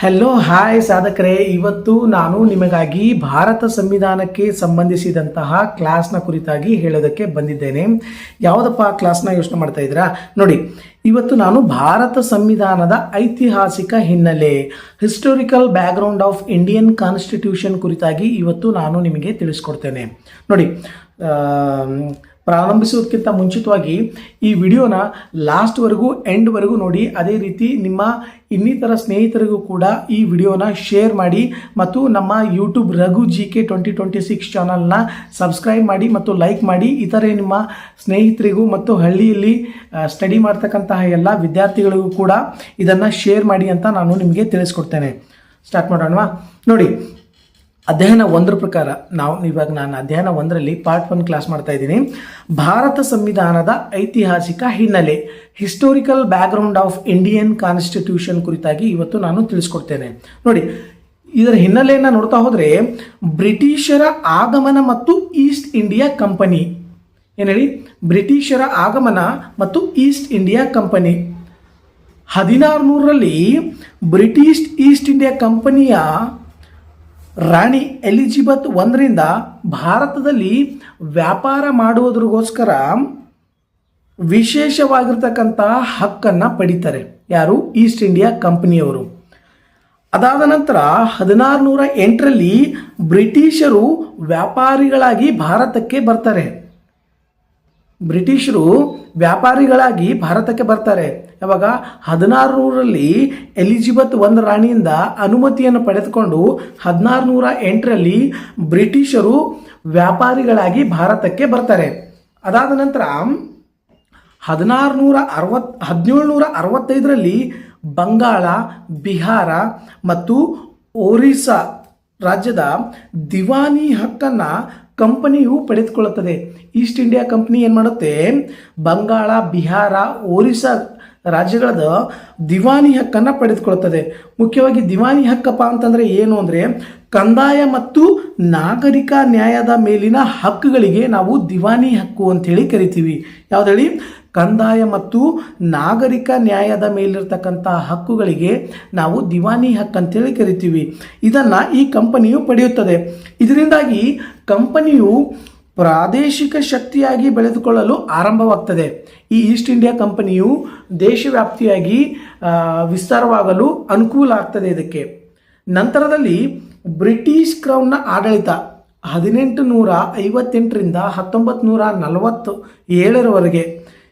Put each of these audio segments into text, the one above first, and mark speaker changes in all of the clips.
Speaker 1: Hello hi ಸಾಧಕರೇ, ಇವತ್ತು ನಾನು ನಿಮಗಾಗಿ ಭಾರತ ಸಂವಿಧಾನಕ್ಕೆ ಸಂಬಂಧಿಸಿದಂತಹ ಕ್ಲಾಸ್ನ ಕುರಿತಾಗಿ ಹೇಳೋದಕ್ಕೆ ಬಂದಿದ್ದೇನೆ. ಯಾವುದಪ್ಪ ಕ್ಲಾಸ್ನ ಯೋಚನೆ ಮಾಡ್ತಾ ಇದ್ದೀರಾ? ನೋಡಿ, ಇವತ್ತು ನಾನು ಭಾರತ ಸಂವಿಧಾನದ ಐತಿಹಾಸಿಕ ಹಿನ್ನೆಲೆ, historical background of Indian constitution ಕುರಿತಾಗಿ ಇವತ್ತು ನಾನು ನಿಮಗೆ ತಿಳಿಸ್ಕೊಡ್ತೇನೆ. ನೋಡಿ, ಪ್ರಾರಂಭಿಸೋದಕ್ಕಿಂತ ಮುಂಚಿತವಾಗಿ ಈ ವಿಡಿಯೋನ ಲಾಸ್ಟ್ವರೆಗೂ ಎಂಡ್ವರೆಗೂ ನೋಡಿ. ಅದೇ ರೀತಿ ನಿಮ್ಮ ಇನ್ನಿತರ ಸ್ನೇಹಿತರಿಗೂ ಕೂಡ ಈ ವಿಡಿಯೋನ ಶೇರ್ ಮಾಡಿ ಮತ್ತು ನಮ್ಮ ಯೂಟ್ಯೂಬ್ ರಘು GK 2026 ಚಾನಲ್ನ ಸಬ್ಸ್ಕ್ರೈಬ್ ಮಾಡಿ ಮತ್ತು ಲೈಕ್ ಮಾಡಿ. ಇತರೆ ನಿಮ್ಮ ಸ್ನೇಹಿತರಿಗೂ ಮತ್ತು ಹಳ್ಳಿಯಲ್ಲಿ ಸ್ಟಡಿ ಮಾಡ್ತಕ್ಕಂತಹ ಎಲ್ಲ ವಿದ್ಯಾರ್ಥಿಗಳಿಗೂ ಕೂಡ ಇದನ್ನು ಶೇರ್ ಮಾಡಿ ಅಂತ ನಾನು ನಿಮಗೆ ತಿಳಿಸ್ಕೊಡ್ತೇನೆ. ಸ್ಟಾರ್ಟ್ ಮಾಡೋಣವಾ? ನೋಡಿ, ಅಧ್ಯಯನ 1 ಪ್ರಕಾರ ನಾನು ಅಧ್ಯಯನ 1ರಲ್ಲಿ ಪಾರ್ಟ್ 1 ಕ್ಲಾಸ್ ಮಾಡ್ತಾ ಇದ್ದೀನಿ. ಭಾರತ ಸಂವಿಧಾನದ ಐತಿಹಾಸಿಕ ಹಿನ್ನೆಲೆ, historical background of Indian constitution ಕುರಿತಾಗಿ ಇವತ್ತು ನಾನು ತಿಳಿಸ್ಕೊಡ್ತೇನೆ. ನೋಡಿ, ಇದರ ಹಿನ್ನೆಲೆಯನ್ನು ನೋಡ್ತಾ ಹೋದರೆ, ಬ್ರಿಟಿಷರ ಆಗಮನ ಮತ್ತು ಈಸ್ಟ್ ಇಂಡಿಯಾ ಕಂಪನಿ. ಏನು ಹೇಳಿ? ಬ್ರಿಟಿಷರ ಆಗಮನ ಮತ್ತು ಈಸ್ಟ್ ಇಂಡಿಯಾ ಕಂಪನಿ 1600ರಲ್ಲಿ ಬ್ರಿಟಿಷ್ ಈಸ್ಟ್ ಇಂಡಿಯಾ ಕಂಪನಿಯ ರಾಣಿ ಎಲಿಜಬೆತ್ 1ರಿಂದ ಭಾರತದಲ್ಲಿ ವ್ಯಾಪಾರ ಮಾಡುವುದಕ್ಕೋಸ್ಕರ ವಿಶೇಷವಾಗಿರ್ತಕ್ಕಂತಹ ಹಕ್ಕನ್ನು ಪಡಿತಾರೆ. ಯಾರು? ಈಸ್ಟ್ ಇಂಡಿಯಾ ಕಂಪನಿಯವರು. ಅದಾದ ನಂತರ 1608ರಲ್ಲಿ ಬ್ರಿಟಿಷರು ವ್ಯಾಪಾರಿಗಳಾಗಿ ಭಾರತಕ್ಕೆ ಬರ್ತಾರೆ. ಬ್ರಿಟಿಷರು ವ್ಯಾಪಾರಿಗಳಾಗಿ ಭಾರತಕ್ಕೆ ಬರ್ತಾರೆ. ಯಾವಾಗ? 1600ರಲ್ಲಿ ಎಲಿಜಬೆತ್ 1 ರಾಣಿಯಿಂದ ಅನುಮತಿಯನ್ನು ಪಡೆದುಕೊಂಡು 1608ರಲ್ಲಿ ಬ್ರಿಟಿಷರು ವ್ಯಾಪಾರಿಗಳಾಗಿ ಭಾರತಕ್ಕೆ ಬರ್ತಾರೆ. ಅದಾದ ನಂತರ 1765ರಲ್ಲಿ ಬಂಗಾಳ, ಬಿಹಾರ ಮತ್ತು ಒರಿಸ್ಸಾ ರಾಜ್ಯದ ದಿವಾನಿ ಹಕ್ಕನ್ನು ಕಂಪನಿಯು ಪಡೆದುಕೊಳ್ಳುತ್ತದೆ. ಈಸ್ಟ್ ಇಂಡಿಯಾ ಕಂಪನಿ ಏನು ಮಾಡುತ್ತೆ? ಬಂಗಾಳ, ಬಿಹಾರ, ಒರಿಸ್ಸಾ ರಾಜ್ಯಗಳದ ದಿವಾನಿ ಹಕ್ಕನ್ನು ಪಡೆದುಕೊಳ್ಳುತ್ತದೆ. ಮುಖ್ಯವಾಗಿ ದಿವಾನಿ ಹಕ್ಕಪ್ಪ ಅಂತಂದರೆ ಏನು ಅಂದರೆ, ಕಂದಾಯ ಮತ್ತು ನಾಗರಿಕ ನ್ಯಾಯದ ಮೇಲಿನ ಹಕ್ಕುಗಳಿಗೆ ನಾವು ದಿವಾನಿ ಹಕ್ಕು ಅಂಥೇಳಿ ಕರಿತೀವಿ. ಯಾವ್ದು ಹೇಳಿ? ಕಂದಾಯ ಮತ್ತು ನಾಗರಿಕ ನ್ಯಾಯದ ಮೇಲಿರ್ತಕ್ಕಂಥ ಹಕ್ಕುಗಳಿಗೆ ನಾವು ದಿವಾನಿ ಹಕ್ಕು ಅಂತೇಳಿ ಕರಿತೀವಿ. ಇದನ್ನು ಈ ಕಂಪನಿಯು ಪಡೆಯುತ್ತದೆ. ಇದರಿಂದಾಗಿ ಕಂಪನಿಯು ಪ್ರಾದೇಶಿಕ ಶಕ್ತಿಯಾಗಿ ಬೆಳೆದುಕೊಳ್ಳಲು ಆರಂಭವಾಗ್ತದೆ. ಈ ಈಸ್ಟ್ ಇಂಡಿಯಾ ಕಂಪನಿಯು ದೇಶವ್ಯಾಪ್ತಿಯಾಗಿ ವಿಸ್ತಾರವಾಗಲು ಅನುಕೂಲ ಆಗ್ತದೆ ಇದಕ್ಕೆ. ನಂತರದಲ್ಲಿ ಬ್ರಿಟಿಷ್ ಕ್ರೌನ್ನ ಆಡಳಿತ 1858ರಿಂದ 1947ರವರೆಗೆ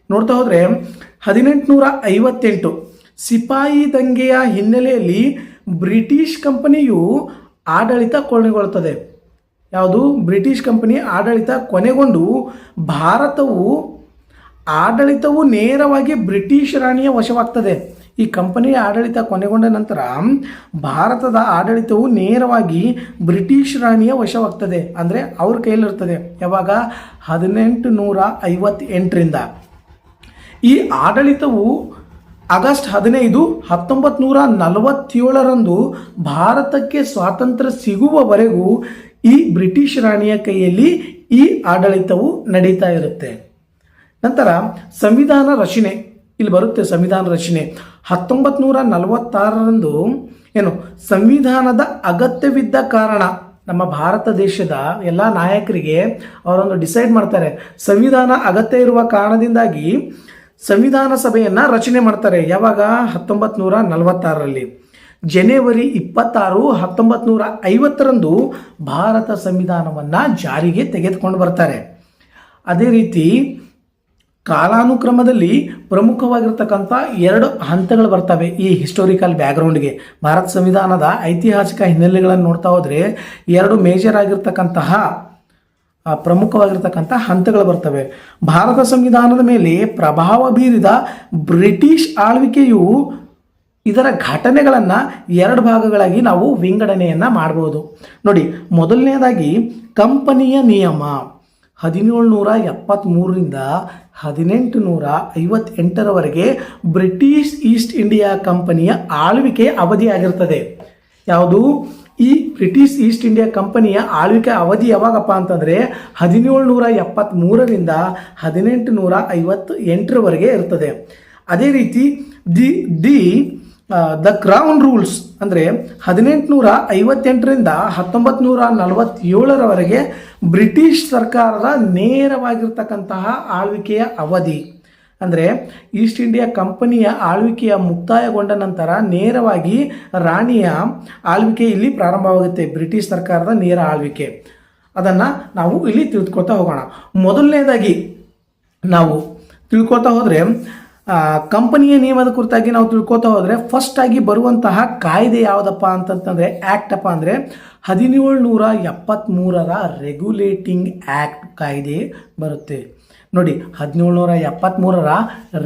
Speaker 1: ನೋಡ್ತಾ ಹೋದರೆ, 1858 ಸಿಪಾಯಿ ದಂಗೆಯ ಹಿನ್ನೆಲೆಯಲ್ಲಿ ಬ್ರಿಟಿಷ್ ಕಂಪನಿಯು ಆಡಳಿತ ಕೊನೆಗೊಳ್ಳುತ್ತದೆ. ಯಾವುದು? ಬ್ರಿಟಿಷ್ ಕಂಪನಿ ಆಡಳಿತ ಕೊನೆಗೊಂಡು ಆಡಳಿತವು ನೇರವಾಗಿ ಬ್ರಿಟಿಷ್ ರಾಣಿಯ ವಶವಾಗ್ತದೆ. ಈ ಕಂಪನಿಯ ಆಡಳಿತ ಕೊನೆಗೊಂಡ ನಂತರ ಭಾರತದ ಆಡಳಿತವು ನೇರವಾಗಿ ಬ್ರಿಟಿಷ್ ರಾಣಿಯ ವಶವಾಗ್ತದೆ. ಅಂದರೆ ಅವ್ರ ಕೈಯಲ್ಲಿರ್ತದೆ. ಯಾವಾಗ? 1858ರಿಂದ. ಈ ಆಡಳಿತವು ಆಗಸ್ಟ್ 15, 1947ರಂದು ಭಾರತಕ್ಕೆ ಸ್ವಾತಂತ್ರ್ಯ ಸಿಗುವವರೆಗೂ ಈ ಬ್ರಿಟಿಷ್ ರಾಣಿಯ ಕೈಯಲ್ಲಿ ಈ ಆಡಳಿತವು ನಡೀತಾ ಇರುತ್ತೆ. ನಂತರ ಸಂವಿಧಾನ ರಚನೆ ಇಲ್ಲಿ ಬರುತ್ತೆ. ಸಂವಿಧಾನ ರಚನೆ 1946ರಂದು ಸಂವಿಧಾನದ ಅಗತ್ಯವಿದ್ದ ಕಾರಣ ನಮ್ಮ ಭಾರತ ದೇಶದ ಎಲ್ಲ ನಾಯಕರಿಗೆ ಅವರೊಂದು ಡಿಸೈಡ್ ಮಾಡ್ತಾರೆ. ಸಂವಿಧಾನ ಅಗತ್ಯ ಇರುವ ಕಾರಣದಿಂದಾಗಿ ಸಂವಿಧಾನ ಸಭೆಯನ್ನು ರಚನೆ ಮಾಡ್ತಾರೆ. ಯಾವಾಗ? 1946ರಲ್ಲಿ. ಜನವರಿ 26, 1950ರಂದು ಭಾರತ ಸಂವಿಧಾನವನ್ನು ಜಾರಿಗೆ ತೆಗೆದುಕೊಂಡು ಬರ್ತಾರೆ. ಅದೇ ರೀತಿ ಕಾಲಾನುಕ್ರಮದಲ್ಲಿ ಪ್ರಮುಖವಾಗಿರ್ತಕ್ಕಂಥ 2 ಹಂತಗಳು ಬರ್ತವೆ ಈ ಹಿಸ್ಟೋರಿಕಲ್ ಬ್ಯಾಕ್ಗ್ರೌಂಡ್ಗೆ. ಭಾರತ ಸಂವಿಧಾನದ ಐತಿಹಾಸಿಕ ಹಿನ್ನೆಲೆಗಳನ್ನು ನೋಡ್ತಾ ಹೋದರೆ 2 ಮೇಜರ್ ಆಗಿರ್ತಕ್ಕಂತಹ ಪ್ರಮುಖವಾಗಿರ್ತಕ್ಕಂಥ ಹಂತಗಳು ಬರ್ತವೆ. ಭಾರತ ಸಂವಿಧಾನದ ಮೇಲೆ ಪ್ರಭಾವ ಬೀರಿದ ಬ್ರಿಟಿಷ್ ಆಳ್ವಿಕೆಯು ಇದರ ಘಟನೆಗಳನ್ನು 2 ಭಾಗಗಳಾಗಿ ನಾವು ವಿಂಗಡಣೆಯನ್ನು ಮಾಡ್ಬೋದು. ನೋಡಿ, ಮೊದಲನೇದಾಗಿ ಕಂಪನಿಯ ನಿಯಮ 1773ರಿಂದ 1858ರವರೆಗೆ ಬ್ರಿಟಿಷ್ ಈಸ್ಟ್ ಇಂಡಿಯಾ ಕಂಪನಿಯ ಆಳ್ವಿಕೆಯ ಅವಧಿಯಾಗಿರ್ತದೆ. ಯಾವುದು? ಈ ಬ್ರಿಟಿಷ್ ಈಸ್ಟ್ ಇಂಡಿಯಾ ಕಂಪನಿಯ ಆಳ್ವಿಕೆ ಅವಧಿ ಯಾವಾಗಪ್ಪ ಅಂತಂದರೆ 1773ರಿಂದ 1858ರವರೆಗೆ ಇರ್ತದೆ. ಅದೇ ರೀತಿ ದಿ ದ ಕ್ರೌನ್ ರೂಲ್ಸ್ ಅಂದರೆ 1858ರಿಂದ 1947ರವರೆಗೆ ಬ್ರಿಟಿಷ್ ಸರ್ಕಾರದ ನೇರವಾಗಿರ್ತಕ್ಕಂತಹ ಆಳ್ವಿಕೆಯ ಅವಧಿ. ಅಂದರೆ ಈಸ್ಟ್ ಇಂಡಿಯಾ ಕಂಪನಿಯ ಆಳ್ವಿಕೆಯ ಮುಕ್ತಾಯಗೊಂಡ ನಂತರ ನೇರವಾಗಿ ರಾಣಿಯ ಆಳ್ವಿಕೆ ಇಲ್ಲಿ ಪ್ರಾರಂಭವಾಗುತ್ತೆ. ಬ್ರಿಟಿಷ್ ಸರ್ಕಾರದ ನೇರ ಆಳ್ವಿಕೆ, ಅದನ್ನು ನಾವು ಇಲ್ಲಿ ತಿಳ್ಕೊಳ್ತಾ ಹೋಗೋಣ. ಮೊದಲನೇದಾಗಿ ನಾವು ತಿಳ್ಕೊಳ್ತಾ ಹೋದರೆ ಕಂಪನಿಯ ನಿಯಮದ ಕುರಿತಾಗಿ ನಾವು ತಿಳ್ಕೊತಾ ಹೋದರೆ ಫಸ್ಟ್ ಆಗಿ ಬರುವಂತಹ ಕಾಯ್ದೆ ಯಾವುದಪ್ಪ ಅಂತಂತಂದರೆ ಆ್ಯಕ್ಟ್ ಅಪ್ಪ ಅಂದರೆ 1773ರ ರೆಗ್ಯುಲೇಟಿಂಗ್ ಆ್ಯಕ್ಟ್ ಕಾಯ್ದೆ ಬರುತ್ತೆ. ನೋಡಿ, 1773ರ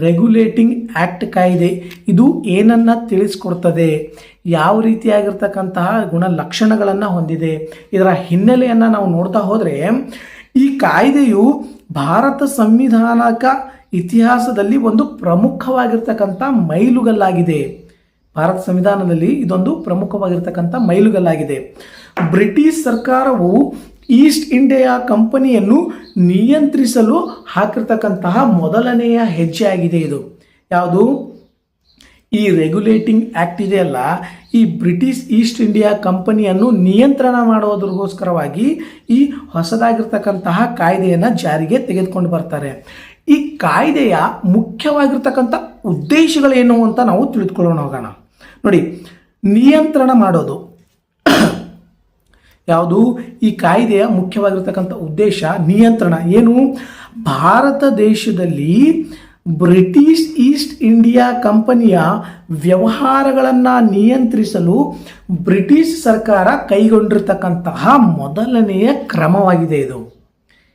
Speaker 1: ರೆಗ್ಯುಲೇಟಿಂಗ್ ಆ್ಯಕ್ಟ್ ಕಾಯ್ದೆ ಇದು ಏನನ್ನು ತಿಳಿಸ್ಕೊಡ್ತದೆ, ಯಾವ ರೀತಿಯಾಗಿರ್ತಕ್ಕಂತಹ ಗುಣಲಕ್ಷಣಗಳನ್ನು ಹೊಂದಿದೆ, ಇದರ ಹಿನ್ನೆಲೆಯನ್ನು ನಾವು ನೋಡ್ತಾ ಹೋದರೆ ಈ ಕಾಯ್ದೆಯು ಭಾರತ ಸಂವಿಧಾನಕ ಇತಿಹಾಸದಲ್ಲಿ ಒಂದು ಪ್ರಮುಖವಾಗಿರ್ತಕ್ಕಂಥ ಮೈಲುಗಲ್ಲಾಗಿದೆ. ಭಾರತ ಸಂವಿಧಾನದಲ್ಲಿ ಇದೊಂದು ಪ್ರಮುಖವಾಗಿರ್ತಕ್ಕಂಥ ಮೈಲುಗಲ್ಲಾಗಿದೆ. ಬ್ರಿಟಿಷ್ ಸರ್ಕಾರವು ಈಸ್ಟ್ ಇಂಡಿಯಾ ಕಂಪನಿಯನ್ನು ನಿಯಂತ್ರಿಸಲು ಹಾಕಿರ್ತಕ್ಕಂತಹ ಮೊದಲನೆಯ ಹೆಜ್ಜೆ ಆಗಿದೆ ಇದು. ಯಾವುದು? ಈ ರೆಗ್ಯುಲೇಟಿಂಗ್ ಆ್ಯಕ್ಟ್ ಇದೆಯಲ್ಲ, ಈ ಬ್ರಿಟಿಷ್ ಈಸ್ಟ್ ಇಂಡಿಯಾ ಕಂಪನಿಯನ್ನು ನಿಯಂತ್ರಣ ಮಾಡೋದಕ್ಕೋಸ್ಕರವಾಗಿ ಈ ಹೊಸದಾಗಿರ್ತಕ್ಕಂತಹ ಕಾಯ್ದೆಯನ್ನು ಜಾರಿಗೆ ತೆಗೆದುಕೊಂಡು ಬರ್ತಾರೆ. ಈ ಕಾಯ್ದೆಯ ಮುಖ್ಯವಾಗಿರ್ತಕ್ಕಂಥ ಉದ್ದೇಶಗಳೇನು ಅಂತ ನಾವು ತಿಳಿದುಕೊಳ್ಳೋಣ ಹೋಗೋಣ. ನೋಡಿ, ನಿಯಂತ್ರಣ ಮಾಡೋದು ಯಾವುದು? ಈ ಕಾಯ್ದೆಯ ಮುಖ್ಯವಾಗಿರ್ತಕ್ಕಂಥ ಉದ್ದೇಶ ನಿಯಂತ್ರಣ. ಏನು? ಭಾರತ ದೇಶದಲ್ಲಿ ಬ್ರಿಟಿಷ್ ಈಸ್ಟ್ ಇಂಡಿಯಾ ಕಂಪನಿಯ ವ್ಯವಹಾರಗಳನ್ನು ನಿಯಂತ್ರಿಸಲು ಬ್ರಿಟಿಷ್ ಸರ್ಕಾರ ಕೈಗೊಂಡಿರ್ತಕ್ಕಂತಹ ಮೊದಲನೆಯ ಕ್ರಮವಾಗಿದೆ ಇದು.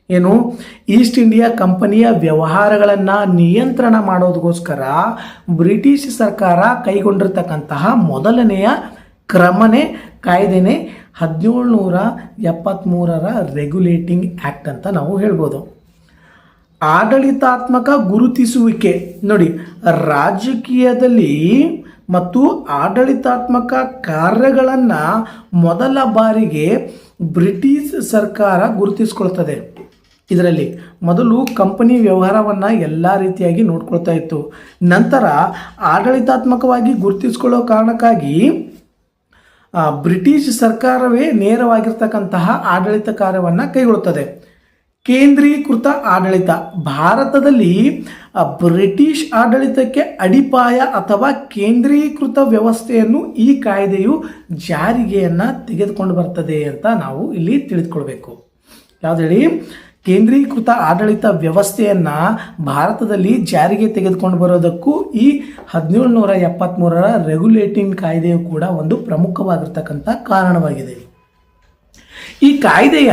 Speaker 1: ಏನು? ಈಸ್ಟ್ ಇಂಡಿಯಾ ಕಂಪನಿಯ ವ್ಯವಹಾರಗಳನ್ನು ನಿಯಂತ್ರಣ ಮಾಡೋದಕ್ಕೋಸ್ಕರ ಬ್ರಿಟಿಷ್ ಸರ್ಕಾರ ಕೈಗೊಂಡಿರ್ತಕ್ಕಂತಹ ಮೊದಲನೆಯ ಕ್ರಮನೇ ಕಾಯ್ದೆನೇ 1773ರ ರೆಗ್ಯುಲೇಟಿಂಗ್ ಆ್ಯಕ್ಟ್ ಅಂತ ನಾವು ಹೇಳ್ಬೋದು. ಆಡಳಿತಾತ್ಮಕ ಗುರುತಿಸುವಿಕೆ. ನೋಡಿ, ರಾಜಕೀಯದಲ್ಲಿ ಮತ್ತು ಆಡಳಿತಾತ್ಮಕ ಕಾರ್ಯಗಳನ್ನು ಮೊದಲ ಬಾರಿಗೆ ಬ್ರಿಟಿಷ್ ಸರ್ಕಾರ ಗುರುತಿಸ್ಕೊಳ್ತದೆ. ಇದರಲ್ಲಿ ಮೊದಲು ಕಂಪನಿ ವ್ಯವಹಾರವನ್ನು ಎಲ್ಲ ರೀತಿಯಾಗಿ ನೋಡ್ಕೊಳ್ತಾ ಇತ್ತು. ನಂತರ ಆಡಳಿತಾತ್ಮಕವಾಗಿ ಗುರುತಿಸ್ಕೊಳ್ಳೋ ಕಾರಣಕ್ಕಾಗಿ ಬ್ರಿಟಿಷ್ ಸರ್ಕಾರವೇ ನೇರವಾಗಿರ್ತಕ್ಕಂತಹ ಆಡಳಿತ ಕಾರ್ಯವನ್ನು ಕೈಗೊಳ್ಳುತ್ತದೆ. ಕೇಂದ್ರೀಕೃತ ಆಡಳಿತ. ಭಾರತದಲ್ಲಿ ಬ್ರಿಟಿಷ್ ಆಡಳಿತಕ್ಕೆ ಅಡಿಪಾಯ ಅಥವಾ ಕೇಂದ್ರೀಕೃತ ವ್ಯವಸ್ಥೆಯನ್ನು ಈ ಕಾಯ್ದೆಯು ಜಾರಿಗೆಯನ್ನು ತೆಗೆದುಕೊಂಡು ಬರ್ತದೆ ಅಂತ ನಾವು ಇಲ್ಲಿ ತಿಳಿದುಕೊಳ್ಬೇಕು. ಯಾವ್ದು ಹೇಳಿ? ಕೇಂದ್ರೀಕೃತ ಆಡಳಿತ ವ್ಯವಸ್ಥೆಯನ್ನು ಭಾರತದಲ್ಲಿ ಜಾರಿಗೆ ತೆಗೆದುಕೊಂಡು ಬರೋದಕ್ಕೂ ಈ 1773ರ ರೆಗ್ಯುಲೇಟಿಂಗ್ ಕಾಯ್ದೆಯು ಕೂಡ ಒಂದು ಪ್ರಮುಖವಾಗಿರ್ತಕ್ಕಂಥ ಕಾರಣವಾಗಿದೆ. ಈ ಕಾಯ್ದೆಯ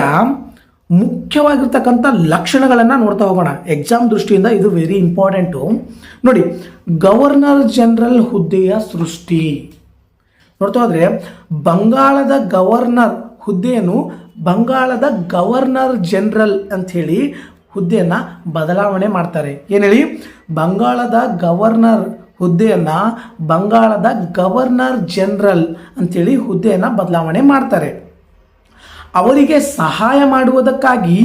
Speaker 1: ಮುಖ್ಯವಾಗಿರ್ತಕ್ಕಂಥ ಲಕ್ಷಣಗಳನ್ನು ನೋಡ್ತಾ ಹೋಗೋಣ. ಎಕ್ಸಾಮ್ ದೃಷ್ಟಿಯಿಂದ ಇದು ವೆರಿ ಇಂಪಾರ್ಟೆಂಟು. ನೋಡಿ, ಗವರ್ನರ್ ಜನರಲ್ ಹುದ್ದೆಯ ಸೃಷ್ಟಿ. ನೋಡ್ತಾ ಹೋದರೆ ಬಂಗಾಳದ ಗವರ್ನರ್ ಹುದ್ದೆಯನ್ನು ಬಂಗಾಳದ ಗವರ್ನರ್ ಜನರಲ್ ಅಂಥೇಳಿ ಹುದ್ದೆಯನ್ನು ಬದಲಾವಣೆ ಮಾಡ್ತಾರೆ. ಏನು ಹೇಳಿ? ಬಂಗಾಳದ ಗವರ್ನರ್ ಹುದ್ದೆಯನ್ನು ಬಂಗಾಳದ ಗವರ್ನರ್ ಜನರಲ್ ಅಂಥೇಳಿ ಹುದ್ದೆಯನ್ನು ಬದಲಾವಣೆ ಮಾಡ್ತಾರೆ. ಅವರಿಗೆ ಸಹಾಯ ಮಾಡುವುದಕ್ಕಾಗಿ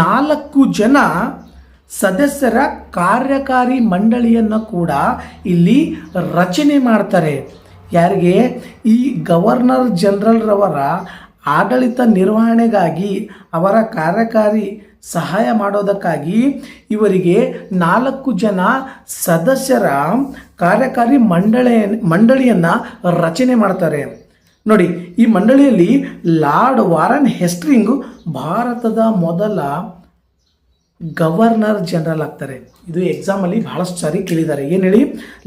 Speaker 1: 4 ಜನ ಸದಸ್ಯರ ಕಾರ್ಯಕಾರಿ ಮಂಡಳಿಯನ್ನು ಕೂಡ ಇಲ್ಲಿ ರಚನೆ ಮಾಡ್ತಾರೆ. ಯಾರಿಗೆ? ಈ ಗವರ್ನರ್ ಜನರಲ್ ರವರ ಆಡಳಿತ ನಿರ್ವಹಣೆಗಾಗಿ, ಅವರ ಕಾರ್ಯಕಾರಿ ಸಹಾಯ ಮಾಡೋದಕ್ಕಾಗಿ ಇವರಿಗೆ 4 ಜನ ಸದಸ್ಯರ ಕಾರ್ಯಕಾರಿ ಮಂಡಳಿಯನ್ನು ರಚನೆ ಮಾಡ್ತಾರೆ. ನೋಡಿ, ಈ ಮಂಡಳಿಯಲ್ಲಿ ಲಾರ್ಡ್ ವಾರನ್ ಹೇಸ್ಟಿಂಗ್ಸ್ ಭಾರತದ ಮೊದಲ ಗವರ್ನರ್ ಜನರಲ್ ಆಗ್ತಾರೆ. ಇದು ಎಕ್ಸಾಮಲ್ಲಿ ಬಹಳಷ್ಟು ಸಾರಿ ಕೇಳಿದ್ದಾರೆ. ಏನು ಹೇಳಿ?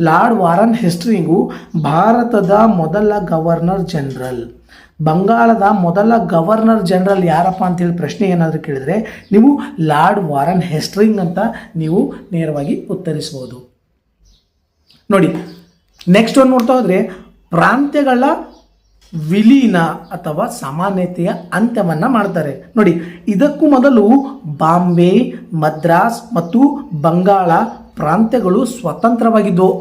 Speaker 1: ಲಾರ್ಡ್ ವಾರನ್ ಹೇಸ್ಟಿಂಗ್ಸ್ ಭಾರತದ ಮೊದಲ ಗವರ್ನರ್ ಜನರಲ್. ಬಂಗಾಳದ ಮೊದಲ ಗವರ್ನರ್ ಜನರಲ್ ಯಾರಪ್ಪ ಅಂತೇಳಿ ಪ್ರಶ್ನೆ ಏನಾದರೂ ಕೇಳಿದರೆ ನೀವು ಲಾರ್ಡ್ ವಾರನ್ ಹೇಸ್ಟಿಂಗ್ಸ್ ಅಂತ ನೀವು ನೇರವಾಗಿ ಉತ್ತರಿಸ್ಬೋದು. ನೋಡಿ, ನೆಕ್ಸ್ಟ್ ಒಂದು ನೋಡ್ತಾ ಹೋದರೆ ಪ್ರಾಂತ್ಯಗಳ ವಿಲೀನ ಅಥವಾ ಸಾಮಾನ್ಯತೆಯ ಅಂತ್ಯವನ್ನು ಮಾಡ್ತಾರೆ. ನೋಡಿ, ಇದಕ್ಕೂ ಮೊದಲು ಬಾಂಬೆ, ಮದ್ರಾಸ್ ಮತ್ತು ಬಂಗಾಳ ಪ್ರಾಂತ್ಯಗಳು ಸ್ವತಂತ್ರವಾಗಿದ್ದವು.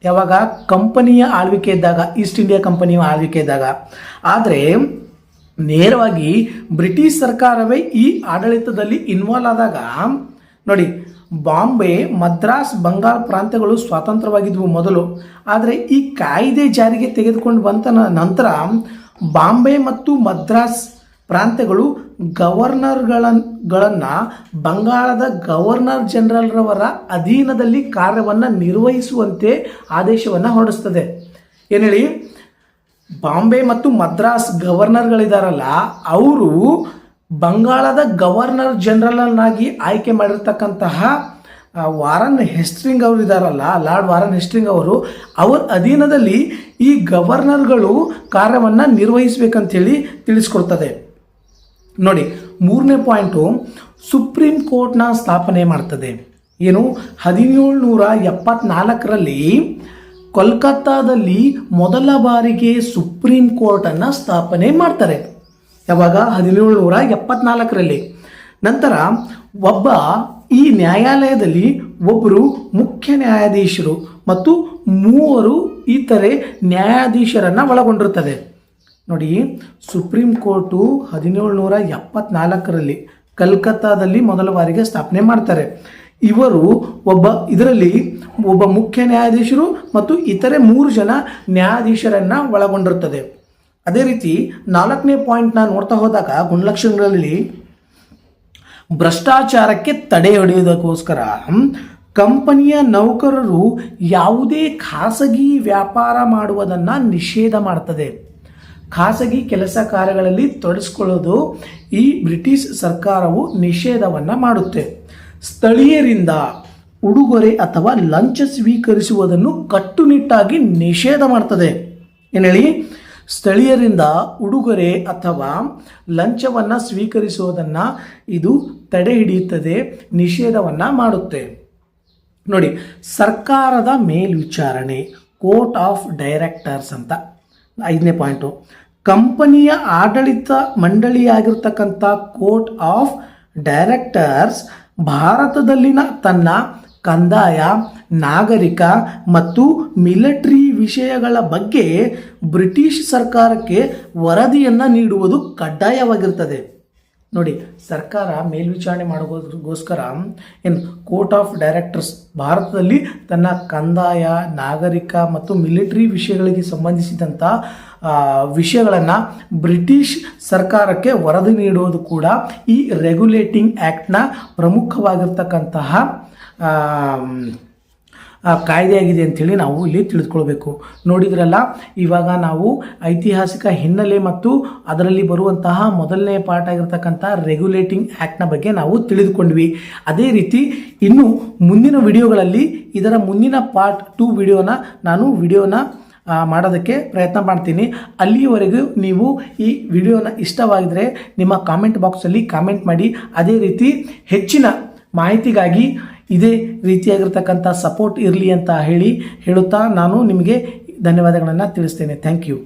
Speaker 1: ಯಾವಾಗ? ಕಂಪನಿಯ ಆಳ್ವಿಕೆ ಇದ್ದಾಗ, ಈಸ್ಟ್ ಇಂಡಿಯಾ ಕಂಪನಿಯ ಆಳ್ವಿಕೆ ಇದ್ದಾಗ. ಆದರೆ ನೇರವಾಗಿ ಬ್ರಿಟಿಷ್ ಸರ್ಕಾರವೇ ಈ ಆಡಳಿತದಲ್ಲಿ ಇನ್ವಾಲ್ವ್ ಆದಾಗ ನೋಡಿ, ಬಾಂಬೆ, ಮದ್ರಾಸ್, ಬಂಗಾಳ ಪ್ರಾಂತ್ಯಗಳು ಸ್ವತಂತ್ರವಾಗಿದ್ವು ಮೊದಲು. ಆದರೆ ಈ ಕಾಯ್ದೆ ಜಾರಿಗೆ ತೆಗೆದುಕೊಂಡು ಬಂದ ನಂತರ ಬಾಂಬೆ ಮತ್ತು ಮದ್ರಾಸ್ ಪ್ರಾಂತ್ಯಗಳು ಗವರ್ನರ್ಗಳನ್ನು ಬಂಗಾಳದ ಗವರ್ನರ್ ಜನರಲ್ರವರ ಅಧೀನದಲ್ಲಿ ಕಾರ್ಯವನ್ನು ನಿರ್ವಹಿಸುವಂತೆ ಆದೇಶವನ್ನು ಹೊರಡಿಸ್ತದೆ. ಏನು ಹೇಳಿ, ಬಾಂಬೆ ಮತ್ತು ಮದ್ರಾಸ್ ಗವರ್ನರ್ಗಳಿದಾರಲ್ಲ, ಅವರು ಬಂಗಾಳದ ಗವರ್ನರ್ ಜನರಲ್ನಾಗಿ ಆಯ್ಕೆ ಮಾಡಿರ್ತಕ್ಕಂತಹ ವಾರನ್ ಹೆಸ್ಟಿಂಗ್ ಅವರು ಇದಾರಲ್ಲ, ಲಾರ್ಡ್ ವಾರನ್ ಹೆಸ್ಟಿಂಗ್ ಅವರು, ಅವರ ಅಧೀನದಲ್ಲಿ ಈ ಗವರ್ನರ್ಗಳು ಕಾರ್ಯವನ್ನು ನಿರ್ವಹಿಸಬೇಕಂತೇಳಿ ತಿಳಿಸ್ಕೊಡ್ತದೆ. ನೋಡಿ, 3ನೇ ಪಾಯಿಂಟು, ಸುಪ್ರೀಂ ಕೋರ್ಟ್ನ ಸ್ಥಾಪನೆ ಮಾಡ್ತದೆ. ಏನು, 1774ರಲ್ಲಿ ಕೋಲ್ಕತ್ತಾದಲ್ಲಿ ಮೊದಲ ಬಾರಿಗೆ ಸುಪ್ರೀಂ ಕೋರ್ಟನ್ನು ಸ್ಥಾಪನೆ ಮಾಡ್ತಾರೆ. ಯಾವಾಗ? 1774ರಲ್ಲಿ. ನಂತರ ಈ ನ್ಯಾಯಾಲಯದಲ್ಲಿ ಒಬ್ಬರು ಮುಖ್ಯ ನ್ಯಾಯಾಧೀಶರು ಮತ್ತು 3 ಇತರೆ ನ್ಯಾಯಾಧೀಶರನ್ನು ಒಳಗೊಂಡಿರುತ್ತದೆ. ನೋಡಿ, ಸುಪ್ರೀಂ ಕೋರ್ಟು 1774ರಲ್ಲಿ ಕಲ್ಕತ್ತಾದಲ್ಲಿ ಮೊದಲ ಬಾರಿಗೆ ಸ್ಥಾಪನೆ ಮಾಡ್ತಾರೆ. ಇದರಲ್ಲಿ ಒಬ್ಬ ಮುಖ್ಯ ನ್ಯಾಯಾಧೀಶರು ಮತ್ತು ಇತರೆ 3 ಜನ ನ್ಯಾಯಾಧೀಶರನ್ನು ಒಳಗೊಂಡಿರುತ್ತದೆ. ಅದೇ ರೀತಿ 4ನೇ ಪಾಯಿಂಟ್ನ ನೋಡ್ತಾ ಹೋದಾಗ ಗುಣಲಕ್ಷಣಗಳಲ್ಲಿ ಭ್ರಷ್ಟಾಚಾರಕ್ಕೆ ತಡೆ ಹಿಡಿಯೋದಕ್ಕೋಸ್ಕರ ಕಂಪನಿಯ ನೌಕರರು ಯಾವುದೇ ಖಾಸಗಿ ವ್ಯಾಪಾರ ಮಾಡುವುದನ್ನು ನಿಷೇಧ ಮಾಡ್ತದೆ. ಖಾಸಗಿ ಕೆಲಸ ಕಾರ್ಯಗಳಲ್ಲಿ ತೊಡಗಿಸಿಕೊಳ್ಳೋದು ಈ ಬ್ರಿಟಿಷ್ ಸರ್ಕಾರವು ನಿಷೇಧವನ್ನು ಮಾಡುತ್ತೆ. ಸ್ಥಳೀಯರಿಂದ ಉಡುಗೊರೆ ಅಥವಾ ಲಂಚ ಸ್ವೀಕರಿಸುವುದನ್ನು ಕಟ್ಟುನಿಟ್ಟಾಗಿ ನಿಷೇಧ ಮಾಡ್ತದೆ. ಏನು ಹೇಳಿ, ಸ್ಥಳೀಯರಿಂದ ಉಡುಗೊರೆ ಅಥವಾ ಲಂಚವನ್ನು ಸ್ವೀಕರಿಸುವುದನ್ನು ಇದು ತಡೆ ಹಿಡಿಯುತ್ತದೆ, ನಿಷೇಧವನ್ನು ಮಾಡುತ್ತೆ. ನೋಡಿ, ಸರ್ಕಾರದ ಮೇಲ್ವಿಚಾರಣೆ, ಕೋರ್ಟ್ ಆಫ್ ಡೈರೆಕ್ಟರ್ಸ್ ಅಂತ 5ನೇ ಪಾಯಿಂಟು. ಕಂಪನಿಯ ಆಡಳಿತ ಮಂಡಳಿಯಾಗಿರ್ತಕ್ಕಂಥ ಕೋರ್ಟ್ ಆಫ್ ಡೈರೆಕ್ಟರ್ಸ್ ಭಾರತದಲ್ಲಿನ ತನ್ನ ಕಂದಾಯ, ನಾಗರಿಕ ಮತ್ತು ಮಿಲಿಟರಿ ವಿಷಯಗಳ ಬಗ್ಗೆ ಬ್ರಿಟಿಷ್ ಸರ್ಕಾರಕ್ಕೆ ವರದಿಯನ್ನು ನೀಡುವುದು ಕಡ್ಡಾಯವಾಗಿರ್ತದೆ. ನೋಡಿ, ಸರ್ಕಾರ ಮೇಲ್ವಿಚಾರಣೆ ಮಾಡೋದಕ್ಕೋಸ್ಕರ ಕೋರ್ಟ್ ಆಫ್ ಡೈರೆಕ್ಟರ್ಸ್ ಭಾರತದಲ್ಲಿ ತನ್ನ ಕಂದಾಯ, ನಾಗರಿಕ ಮತ್ತು ಮಿಲಿಟರಿ ವಿಷಯಗಳಿಗೆ ಸಂಬಂಧಿಸಿದಂಥ ವಿಷಯಗಳನ್ನು ಬ್ರಿಟಿಷ್ ಸರ್ಕಾರಕ್ಕೆ ವರದಿ ನೀಡುವುದು ಕೂಡ ಈ ರೆಗ್ಯುಲೇಟಿಂಗ್ ಆ್ಯಕ್ಟ್ನ ಪ್ರಮುಖವಾಗಿರ್ತಕ್ಕಂತಹ ಕಾಯ್ದೆಯಾಗಿದೆ ಅಂಥೇಳಿ ನಾವು ಇಲ್ಲಿ ತಿಳಿದುಕೊಳ್ಬೇಕು. ನೋಡಿದ್ರಲ್ಲ, ಇವಾಗ ನಾವು ಐತಿಹಾಸಿಕ ಹಿನ್ನೆಲೆ ಮತ್ತು ಅದರಲ್ಲಿ ಬರುವಂತಹ ಮೊದಲನೇ ಪಾರ್ಟ್ ಆಗಿರ್ತಕ್ಕಂಥ ರೆಗ್ಯುಲೇಟಿಂಗ್ ಆ್ಯಕ್ಟ್ನ ಬಗ್ಗೆ ನಾವು ತಿಳಿದುಕೊಂಡ್ವಿ. ಅದೇ ರೀತಿ ಇನ್ನು ಮುಂದಿನ ವಿಡಿಯೋಗಳಲ್ಲಿ ಇದರ ಮುಂದಿನ ಪಾರ್ಟ್ 2 ವಿಡಿಯೋನ ಮಾಡೋದಕ್ಕೆ ಪ್ರಯತ್ನ ಮಾಡ್ತೀನಿ. ಅಲ್ಲಿಯವರೆಗೂ ನೀವು ಈ ವಿಡಿಯೋನ ಇಷ್ಟವಾಗಿದ್ದರೆ ನಿಮ್ಮ ಕಾಮೆಂಟ್ ಬಾಕ್ಸಲ್ಲಿ ಕಾಮೆಂಟ್ ಮಾಡಿ. ಅದೇ ರೀತಿ ಹೆಚ್ಚಿನ ಮಾಹಿತಿಗಾಗಿ ಇದೇ ರೀತಿಯಾಗಿರ್ತಕ್ಕಂಥ ಸಪೋರ್ಟ್ ಇರಲಿ ಅಂತ ಹೇಳುತ್ತಾ ನಾನು ನಿಮಗೆ ಧನ್ಯವಾದಗಳನ್ನು ತಿಳಿಸ್ತೇನೆ. Thank you.